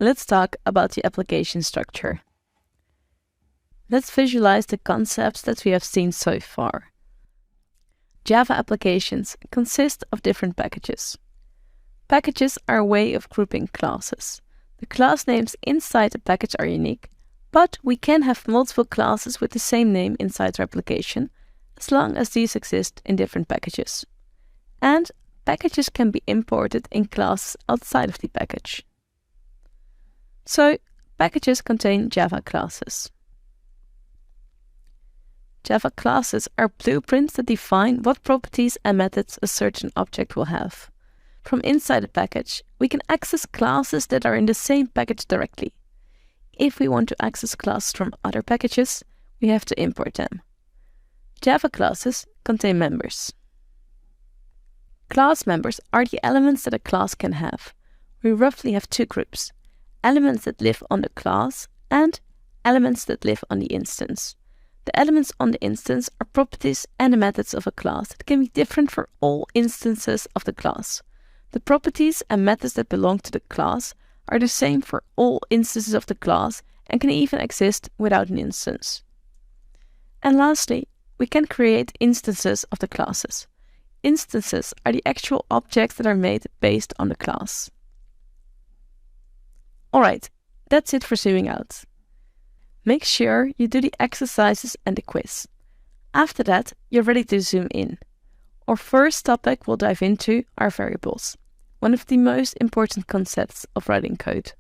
let's talk about the application structure. Let's visualize the concepts that we have seen so far. Java applications consist of different packages. Packages are a way of grouping classes. The class names inside a package are unique, but we can have multiple classes with the same name inside our application, as long as these exist in different packages. And packages can be imported in classes outside of the package. So, packages contain Java classes. Java classes are blueprints that define what properties and methods a certain object will have. From inside a package, we can access classes that are in the same package directly. If we want to access classes from other packages, we have to import them. Java classes contain members. Class members are the elements that a class can have. We roughly have two groups: elements that live on the class and elements that live on the instance. The elements on the instance are properties and the methods of a class that can be different for all instances of the class. The properties and methods that belong to the class are the same for all instances of the class and can even exist without an instance. And lastly, we can create instances of the classes. Instances are the actual objects that are made based on the class. Alright, that's it for zooming out. Make sure you do the exercises and the quiz. After that, you're ready to zoom in. Our first topic we'll dive into are variables, one of the most important concepts of writing code.